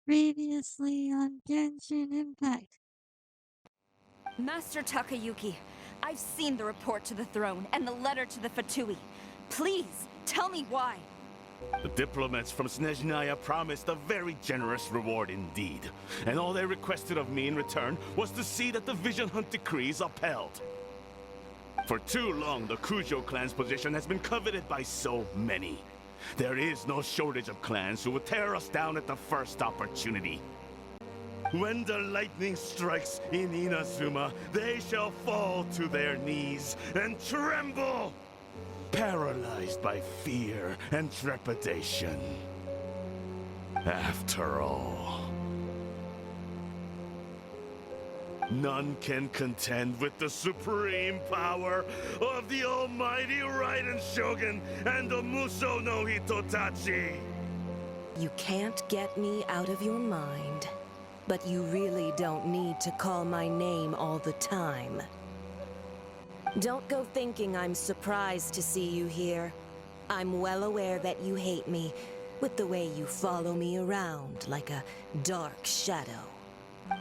Previously on Genshin Impact. Master Takayuki, I've seen the report to the throne and the letter to the Fatui. Please, tell me why. The diplomats from Snezhnaya promised a very generous reward indeed. And all they requested of me in return was to see that the Vision Hunt decrees upheld. For too long, the Kujo clan's position has been coveted by so many. There is no shortage of clans who will tear us down at the first opportunity. When the lightning strikes in Inazuma, they shall fall to their knees and tremble, paralyzed by fear and trepidation. After all, none can contend with the supreme power of the almighty Raiden Shogun and the Muso no Hitotachi! You can't get me out of your mind, but you really don't need to call my name all the time. Don't go thinking I'm surprised to see you here. I'm well aware that you hate me, with the way you follow me around like a dark shadow.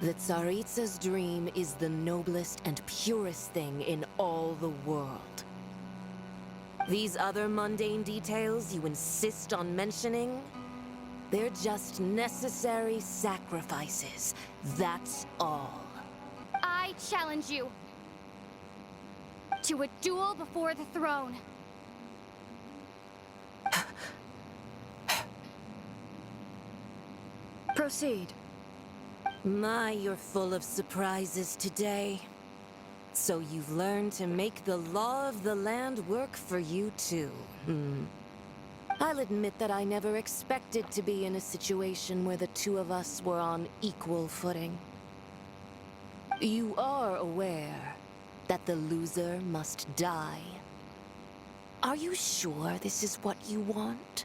The Tsaritsa's dream is the noblest and purest thing in all the world. These other mundane details you insist on mentioning, they're just necessary sacrifices. That's all. I challenge you to a duel before the throne. Proceed. My, you're full of surprises today. So you've learned to make the law of the land work for you too, I'll admit that I never expected to be in a situation where the two of us were on equal footing. You are aware that the loser must die. Are you sure this is what you want?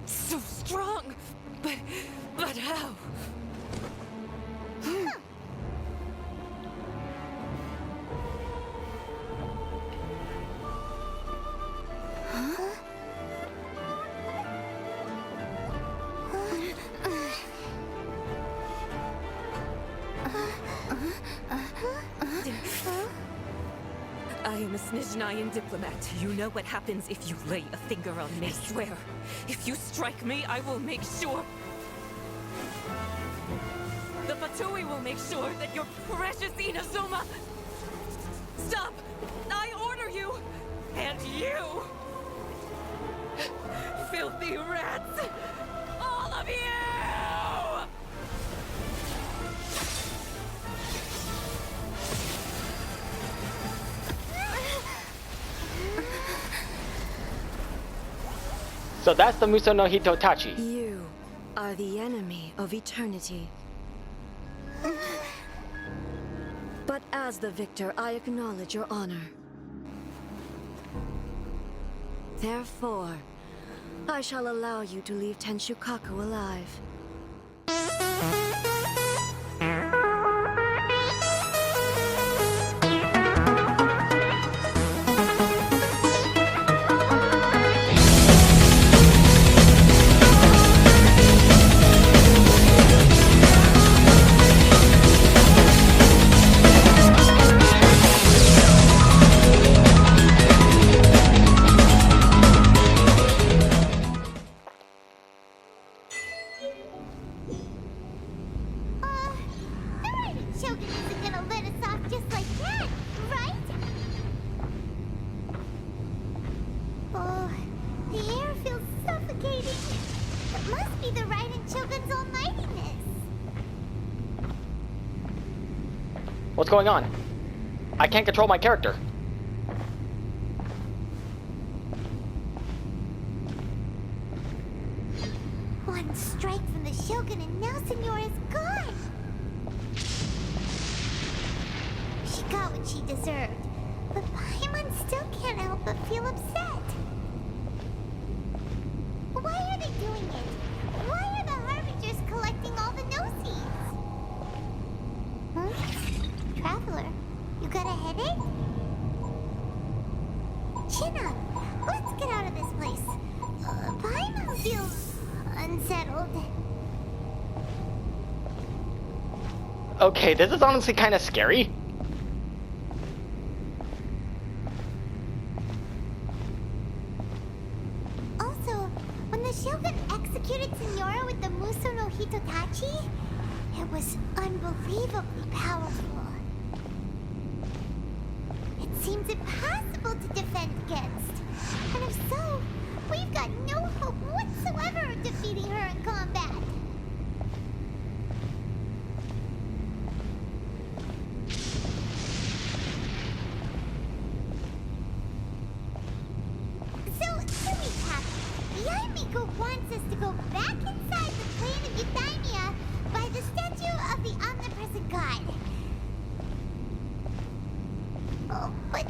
So strong, but how? I am a Snezhnayan diplomat. You know what happens if you lay a finger on me. I swear, if you strike me, I will make sure... The Fatui will make sure that your precious Inazuma... Stop! I order you! And you! Filthy rats! All of you! So that's the Muso no Hitotachi. You are the enemy of eternity. But as the victor, I acknowledge your honor. Therefore, I shall allow you to leave Tenshukaku alive. Shogun isn't gonna let us off just like that, right? Oh, the air feels suffocating. It must be the Raiden Shogun's almightiness. What's going on? I can't control my character. One strike from the Shogun and now now Signora's gone. She got what she deserved, but Paimon still can't help but feel upset. Why are they doing it? Why are the Harbingers collecting all the no-seeds? Huh? Traveler, you got a headache? Chin up. Let's get out of this place. Paimon feels unsettled. Okay, this is honestly kind of scary. Also, when the Shogun executed Signora with the Muso no Hitotachi, it was unbelievably powerful. It seems impossible to defend against. And if so, we've got no hope whatsoever of defeating her in combat. So, to recap, Yaimiko wants us to go back inside the plane of Eudaimia by the statue of the omnipresent god. Oh, but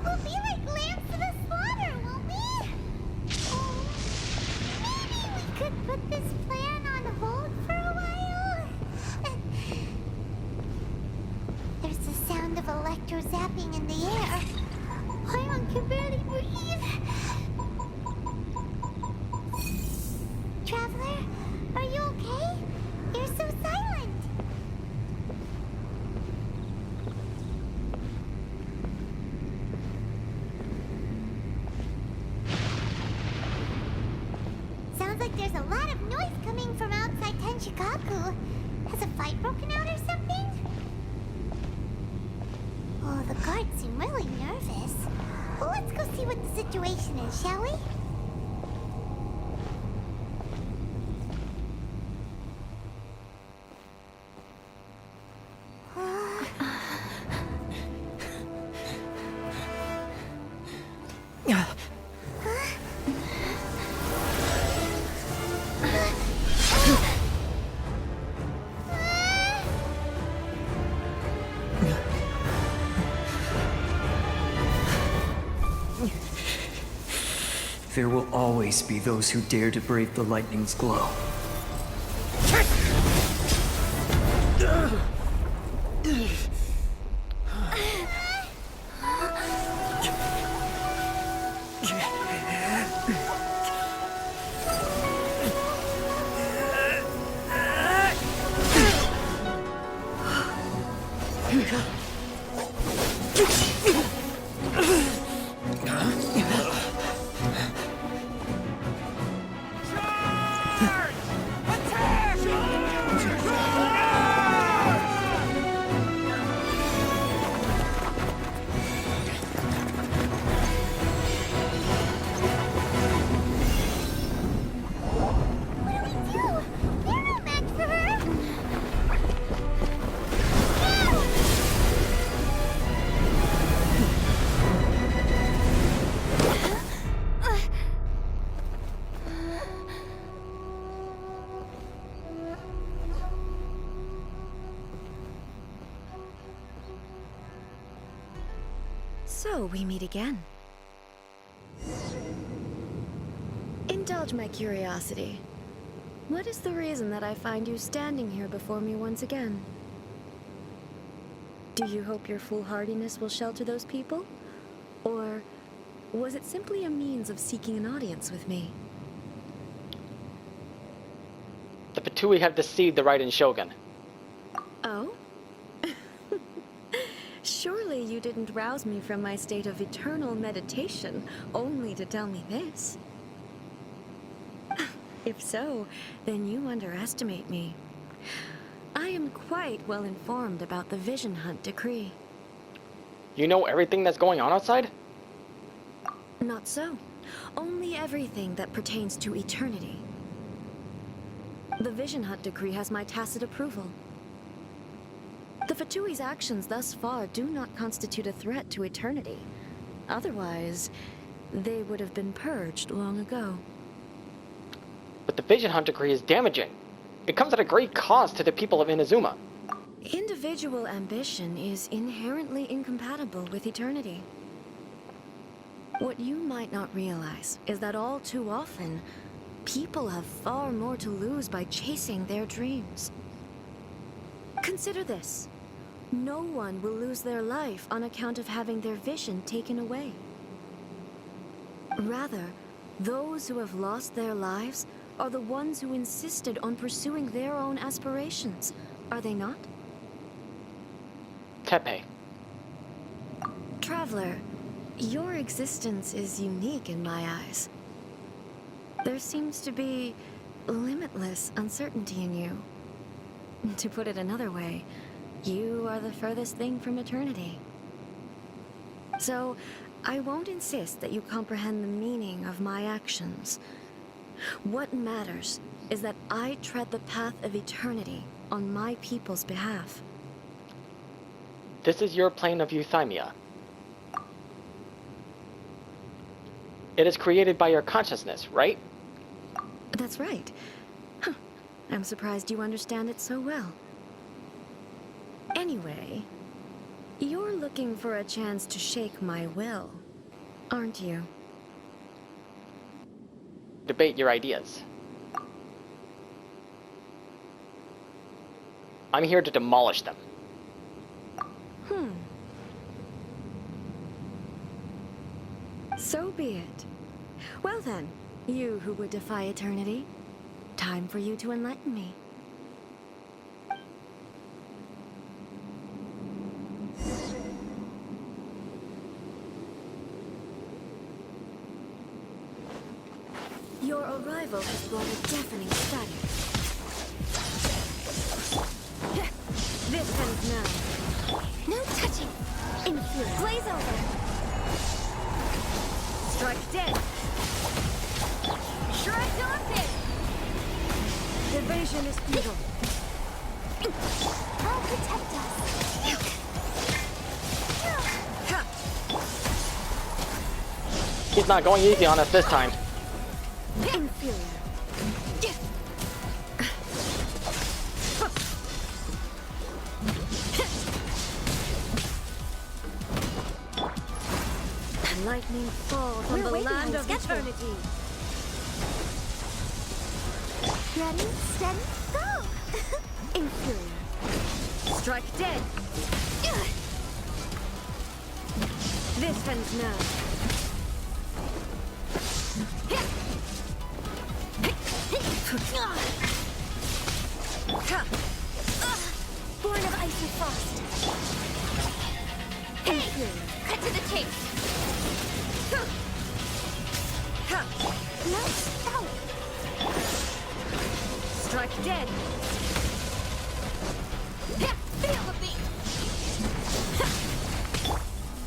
we'll be like lambs to the slaughter, won't we? Oh, maybe we could put this plan on hold for a while? There's the sound of electro zapping in the air. Paimon can barely breathe. Traveler, are you okay? You're so silent. Sounds like there's a lot of noise coming from outside Tenshikaku. Has a fight broken out or something? Oh, the guards seem really nervous. Well, let's go see what the situation is, shall we? There will always be those who dare to brave the lightning's glow. So, we meet again. Indulge my curiosity. What is the reason that I find you standing here before me once again? Do you hope your foolhardiness will shelter those people? Or was it simply a means of seeking an audience with me? The Fatui have deceived the Raiden Shogun. Oh? Surely you didn't rouse me from my state of eternal meditation only to tell me this. If so, then you underestimate me. I am quite well informed about the Vision Hunt decree. You know everything that's going on outside? Not so. Only everything that pertains to eternity. The Vision Hunt decree has my tacit approval. The Fatui's actions thus far do not constitute a threat to eternity. Otherwise, they would have been purged long ago. But the Vision Hunt decree is damaging. it comes at a great cost to the people of Inazuma. Individual ambition is inherently incompatible with eternity. What you might not realize is that all too often, people have far more to lose by chasing their dreams. Consider this. No one will lose their life on account of having their vision taken away. Rather, those who have lost their lives are the ones who insisted on pursuing their own aspirations, are they not? Tepe. Traveler, your existence is unique in my eyes. There seems to be limitless uncertainty in you. To put it another way, you are the furthest thing from eternity. So, I won't insist that you comprehend the meaning of my actions. What matters is that I tread the path of eternity on my people's behalf. This is your plane of euthymia. It is created by your consciousness, right? That's right. Huh. I'm surprised you understand it so well. Anyway, you're looking for a chance to shake my will, aren't you? Debate your ideas. I'm here to demolish them. So be it. Well then, you who would defy eternity, time for you to enlighten me. Your arrival has brought a deafening static. This ends now. No touching. Inferior. Blaze over. Strike dead. Shrug daunted. Evasion is futile. I'll protect us. He's not going easy on us this time. Inferior. Lightning falls on the land of eternity. Ready, steady, go! Inferior. Strike dead. This ends now. Born of ice and frost. Inferior. Cut to the chase. Lights out. Strike dead. Feel the beat.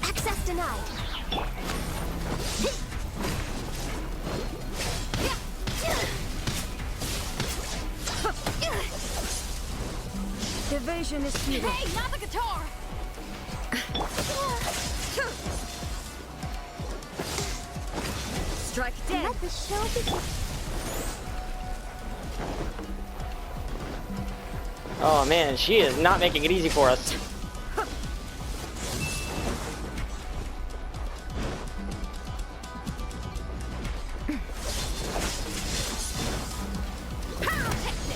Access denied. Evasion is futile. Hey, not the guitar. Strike dead. Let the show begin. Oh man, she is not making it easy for us.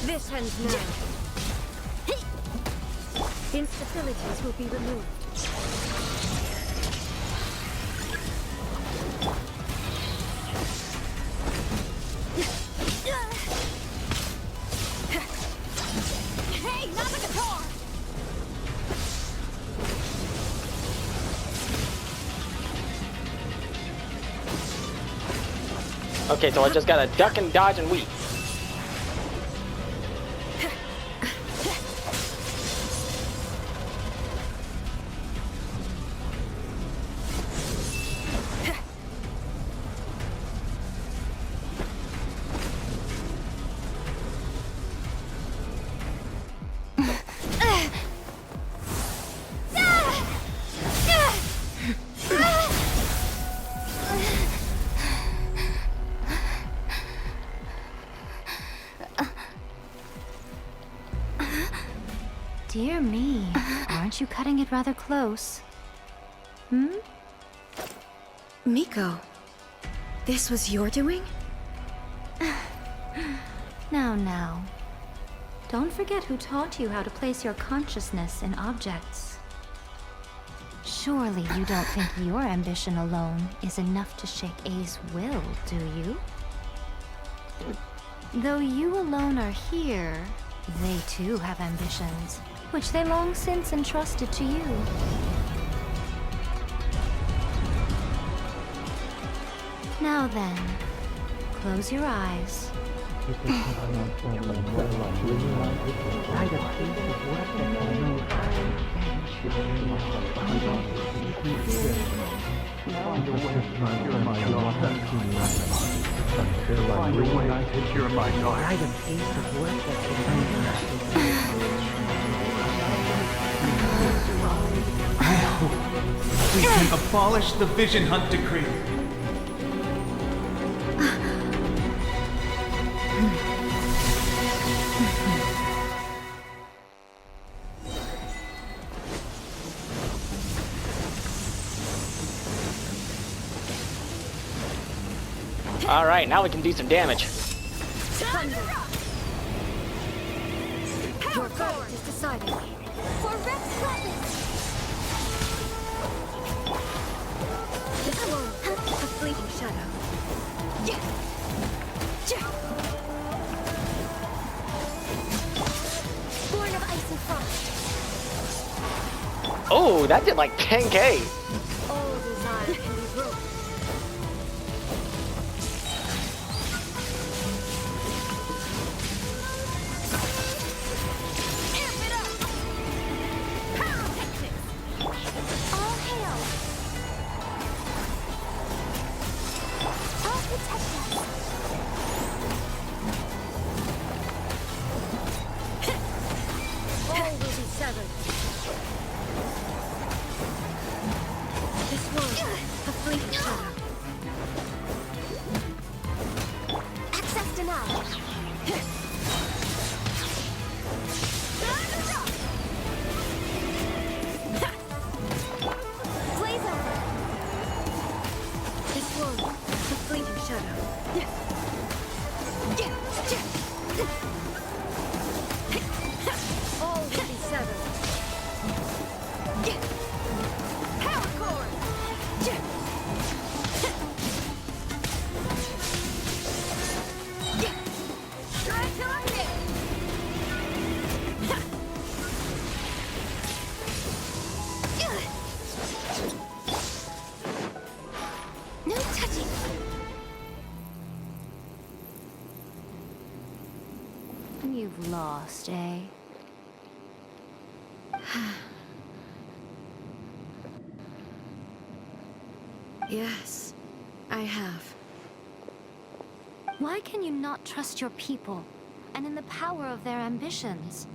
This ends now. Instabilities will be removed. Hey, not the guitar. Okay, so I just gotta duck and dodge and weave. Dear me, aren't you cutting it rather close? Miko, this was your doing? Now. Don't forget who taught you how to place your consciousness in objects. Surely you don't think your ambition alone is enough to shake A's will, do you? Though you alone are here, they too have ambitions, which they long since entrusted to you. Now then, close your eyes. We can abolish the Vision Hunt Decree. Alright, now we can do some damage. Your verdict is decided. For Rex weapons! This one, a fleeting shadow. Born of ice and frost. Oh, that did like 10k. All desire can be broken. All hail! All protect us! All will be severed. This one, a fleeting shadow. Access denied! Blaze over! This one, a fleeting shadow. All will be severed. Power core! Try till I hit! No touching! You've lost, eh? Yes, I have. Why can you not trust your people, and in the power of their ambitions?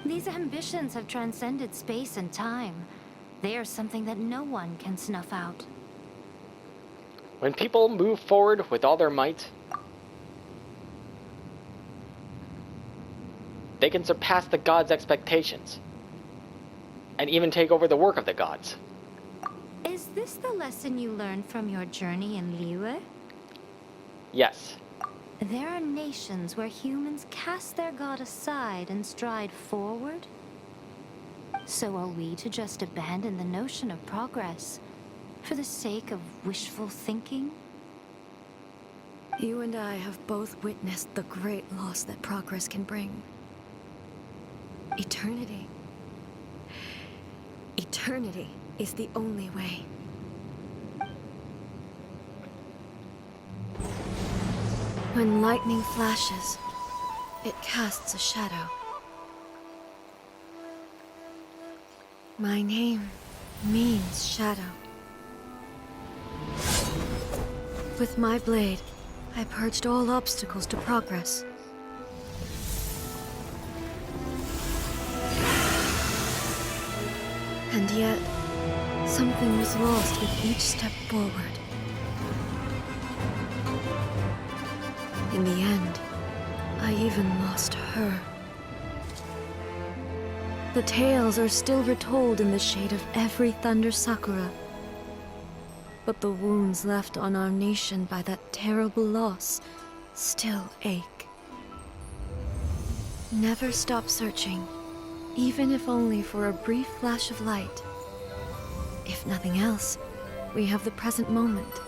These ambitions have transcended space and time. They are something that no one can snuff out. When people move forward with all their might, they can surpass the gods' expectations, and even take over the work of the gods. Is this the lesson you learned from your journey in Liyue? Yes. There are nations where humans cast their god aside and stride forward. So are we to just abandon the notion of progress for the sake of wishful thinking? You and I have both witnessed the great loss that progress can bring. Eternity. Eternity is the only way. When lightning flashes, it casts a shadow. My name means shadow. With my blade, I purged all obstacles to progress. And yet, something was lost with each step forward. In the end, I even lost her. The tales are still retold in the shade of every thunder sakura. But the wounds left on our nation by that terrible loss still ache. Never stop searching, even if only for a brief flash of light. If nothing else, we have the present moment.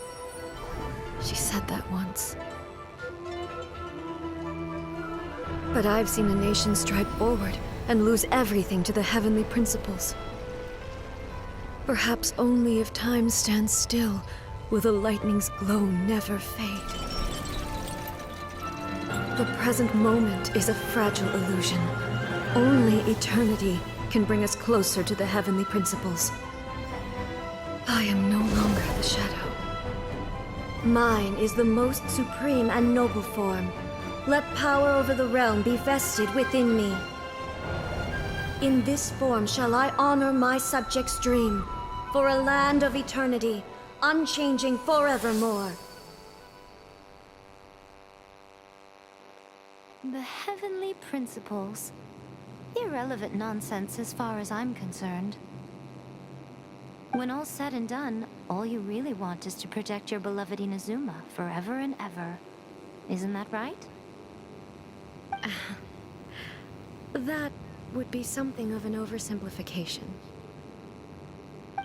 She said that once. But I've seen a nation stride forward and lose everything to the heavenly principles. Perhaps only if time stands still will the lightning's glow never fade. The present moment is a fragile illusion. Only eternity can bring us closer to the heavenly principles. I am no longer the shadow. Mine is the most supreme and noble form. Let power over the realm be vested within me. In this form shall I honor my subjects' dream, for a land of eternity, unchanging forevermore. The heavenly principles. Irrelevant nonsense as far as I'm concerned. When all's said and done, all you really want is to protect your beloved Inazuma forever and ever. Isn't that right? That would be something of an oversimplification.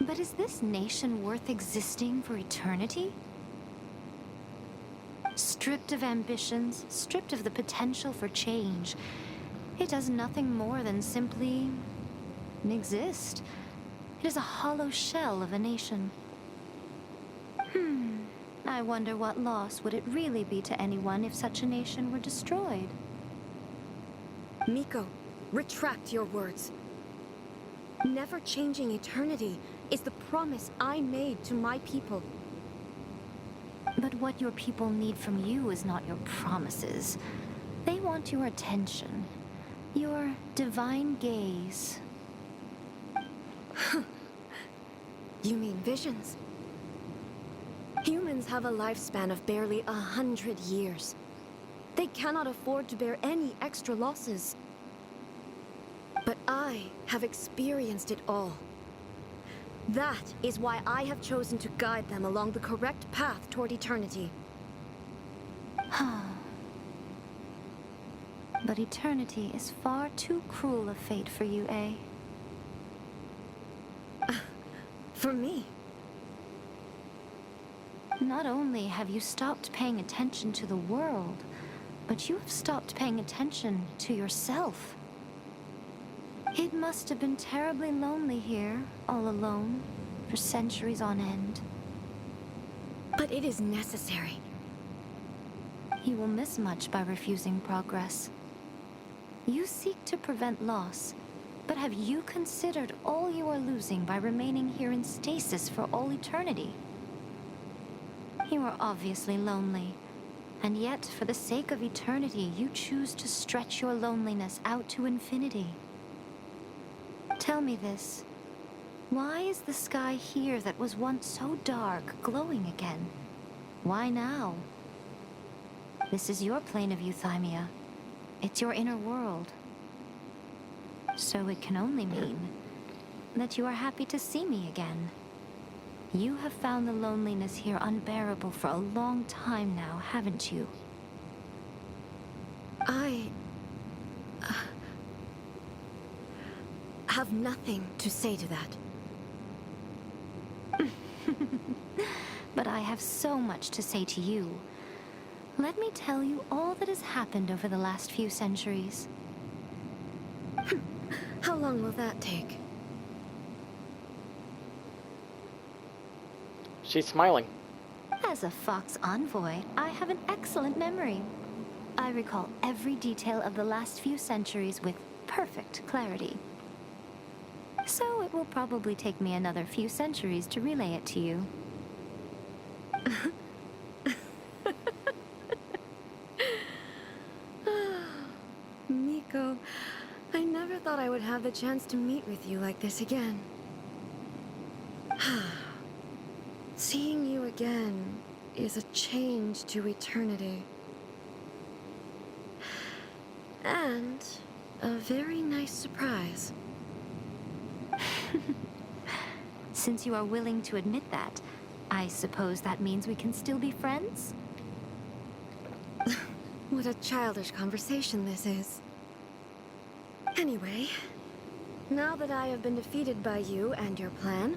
But is this nation worth existing for eternity? Stripped of ambitions, stripped of the potential for change, it does nothing more than simply exist. It is a hollow shell of a nation. I wonder what loss would it really be to anyone if such a nation were destroyed? Miko, retract your words. Never-changing eternity is the promise I made to my people. But what your people need from you is not your promises. They want your attention. Your divine gaze. You mean visions? Humans have a lifespan of barely 100 years. They cannot afford to bear any extra losses. But I have experienced it all. That is why I have chosen to guide them along the correct path toward eternity. But eternity is far too cruel a fate for you, eh? For me? Not only have you stopped paying attention to the world, but you have stopped paying attention to yourself. It must have been terribly lonely here, all alone, for centuries on end. But it is necessary. You will miss much by refusing progress. You seek to prevent loss, but have you considered all you are losing by remaining here in stasis for all eternity? You are obviously lonely, and yet for the sake of eternity, you choose to stretch your loneliness out to infinity. Tell me this. Why is the sky here that was once so dark glowing again? Why now? This is your plane of euthymia. It's your inner world. So it can only mean that you are happy to see me again. You have found the loneliness here unbearable for a long time now, haven't you? I have nothing to say to that. But I have so much to say to you. Let me tell you all that has happened over the last few centuries. How long will that take? She's smiling. As a Fox envoy, I have an excellent memory. I recall every detail of the last few centuries with perfect clarity. So it will probably take me another few centuries to relay it to you. Miko, I never thought I would have the chance to meet with you like this again. Seeing you again is a change to eternity. And a very nice surprise. Since you are willing to admit that, I suppose that means we can still be friends? What a childish conversation this is. Anyway, now that I have been defeated by you and your plan,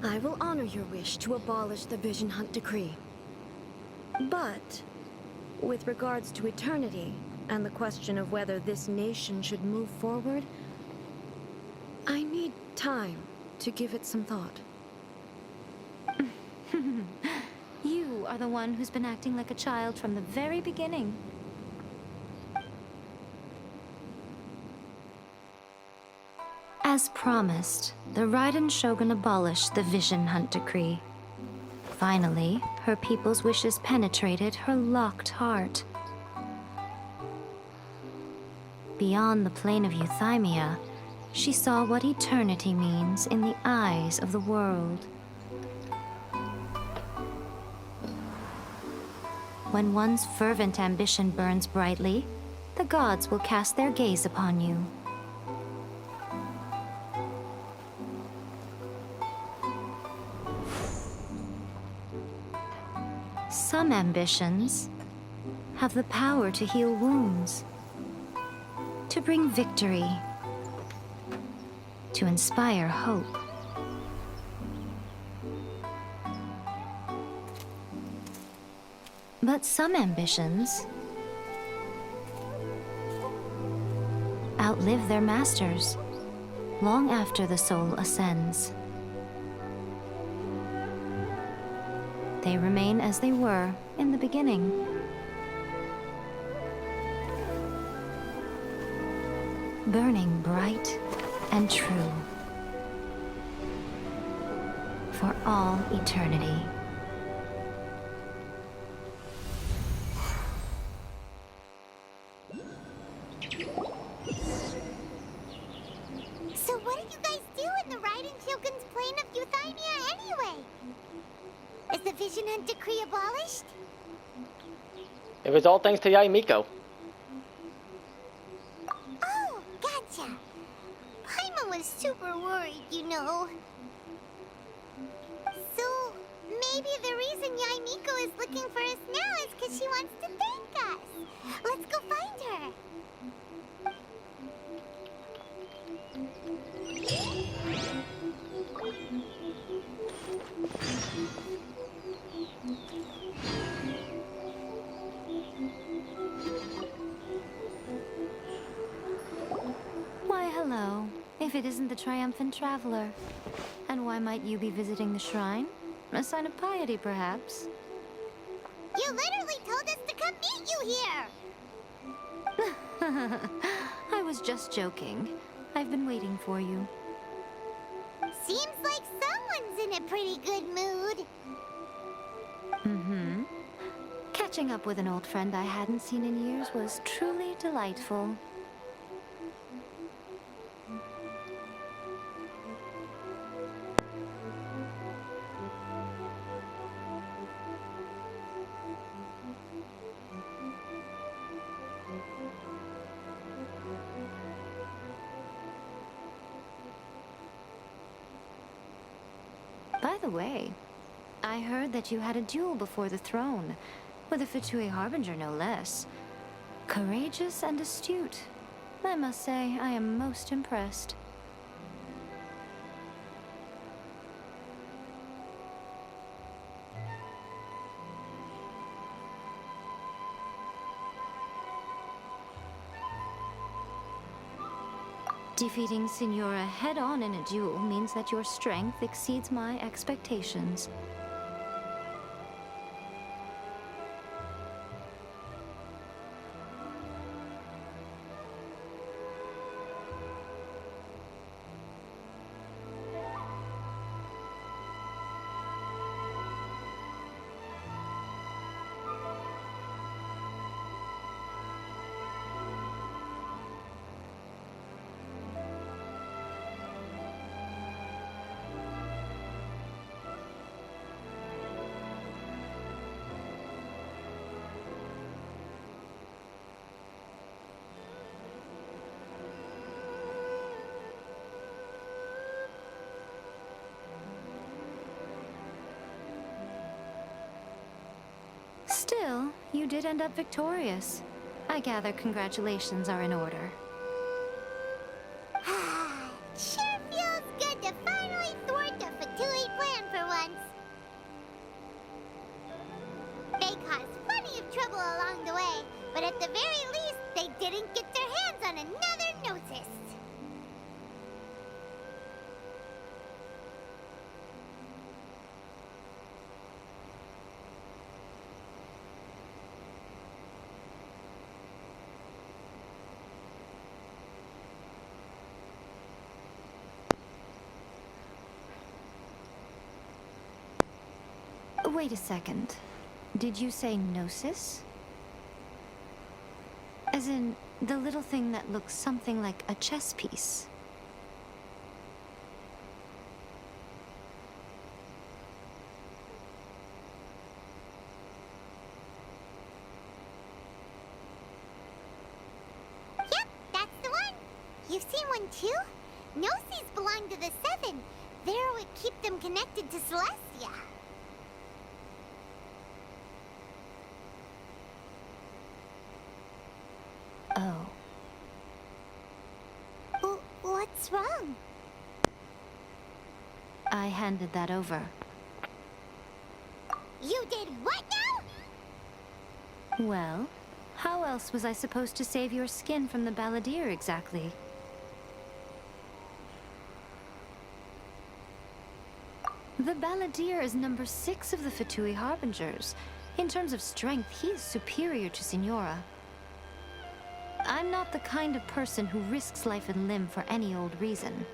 I will honor your wish to abolish the Vision Hunt Decree. But, with regards to eternity, and the question of whether this nation should move forward, I need time to give it some thought. You are the one who's been acting like a child from the very beginning. As promised, the Raiden Shogun abolished the Vision Hunt Decree. Finally, her people's wishes penetrated her locked heart. Beyond the plane of Euthymia, she saw what eternity means in the eyes of the world. When one's fervent ambition burns brightly, the gods will cast their gaze upon you. Some ambitions have the power to heal wounds, to bring victory, to inspire hope. But some ambitions outlive their masters long after the soul ascends. They remain as they were in the beginning. Burning bright and true for all eternity. So what did you guys do in the Raiden Shogun's plane of Euthymia anyway? Is the Vision Hunt Decree abolished? It was all thanks to Yaimiko. Oh, gotcha. Paimon was super worried, you know. So, maybe the reason Yaimiko is looking for us now is because she wants to thank us. Let's go find her. Why, hello. If it isn't the triumphant traveler. And why might you be visiting the shrine? A sign of piety, perhaps? You literally told us to come meet you here. I was just joking. I've been waiting for you. Seems like someone's in a pretty good mood. Mm-hmm. Catching up with an old friend I hadn't seen in years was truly delightful. By the way, I heard that you had a duel before the throne, with a Fatui Harbinger no less. Courageous and astute. I must say, I am most impressed. Defeating Signora head-on in a duel means that your strength exceeds my expectations. you did end up victorious. I gather congratulations are in order. Sure feels good to finally thwart the Fatui plan for once. They caused plenty of trouble along the way, but at the very least, they didn't get their hands on another Gnosis. Wait a second. Did you say Gnosis? As in, the little thing that looks something like a chess piece. Yep, that's the one. You've seen one too? Gnosis belong to the Seven. They're what keep them connected to Celestia. Oh. What's wrong? I handed that over. You did what now? Well, how else was I supposed to save your skin from the Balladeer exactly? The Balladeer is number 6 of the Fatui Harbingers. In terms of strength, he is superior to Signora. I'm not the kind of person who risks life and limb for any old reason.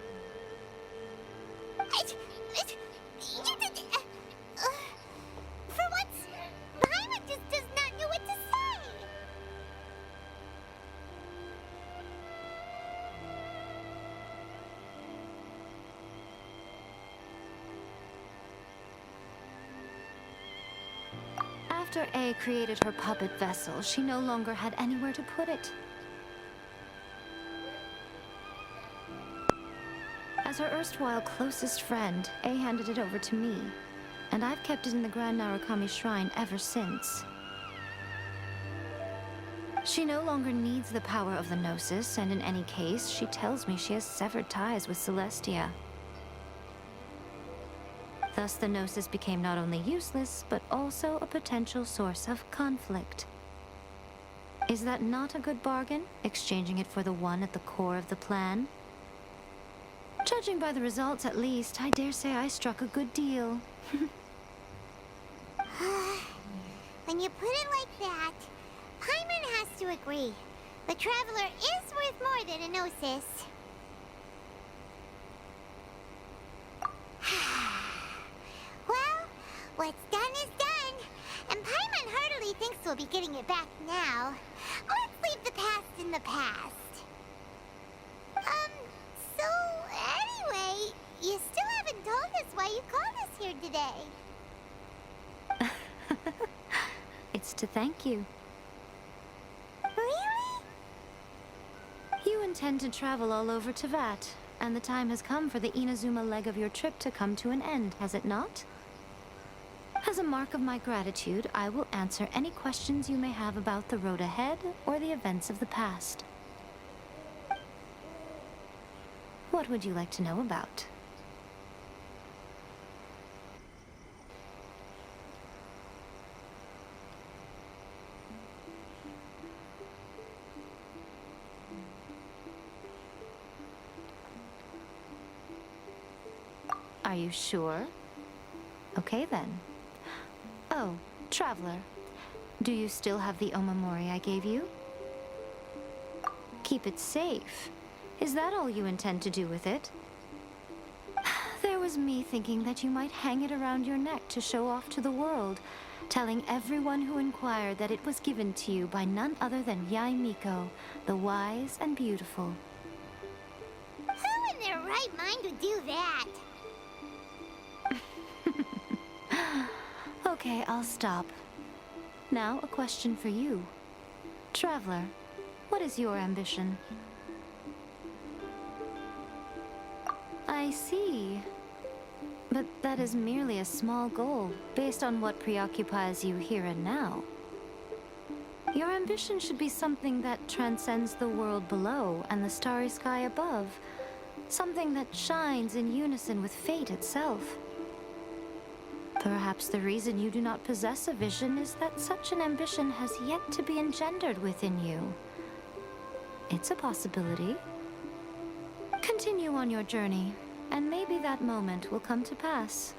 For once, Paimon just does not know what to say. After A created her puppet vessel, she no longer had anywhere to put it. As her erstwhile closest friend, A handed it over to me, and I've kept it in the Grand Narukami Shrine ever since. She no longer needs the power of the Gnosis, and in any case, she tells me she has severed ties with Celestia. Thus, the Gnosis became not only useless, but also a potential source of conflict. Is that not a good bargain, exchanging it for the one at the core of the plan? Judging by the results, at least, I dare say I struck a good deal. When you put it like that, Paimon has to agree. The Traveler is worth more than a Gnosis. Well, what's done is done, and Paimon heartily thinks we'll be getting it back now. Let's leave the past in the past. So anyway, you still haven't told us why you called us here today. It's to thank you. Really? You intend to travel all over Teyvat, and the time has come for the Inazuma leg of your trip to come to an end, has it not? As a mark of my gratitude, I will answer any questions you may have about the road ahead or the events of the past. What would you like to know about? Are you sure? Okay then. Oh, Traveler. Do you still have the Omamori I gave you? Keep it safe. Is that all you intend to do with it? There was me thinking that you might hang it around your neck to show off to the world, telling everyone who inquired that it was given to you by none other than Yae Miko, the wise and beautiful. Who in their right mind would do that? Okay, I'll stop. Now, a question for you. Traveler, what is your ambition? I see. But that is merely a small goal, based on what preoccupies you here and now. Your ambition should be something that transcends the world below and the starry sky above. Something that shines in unison with fate itself. Perhaps the reason you do not possess a vision is that such an ambition has yet to be engendered within you. It's a possibility. Continue on your journey, and maybe that moment will come to pass.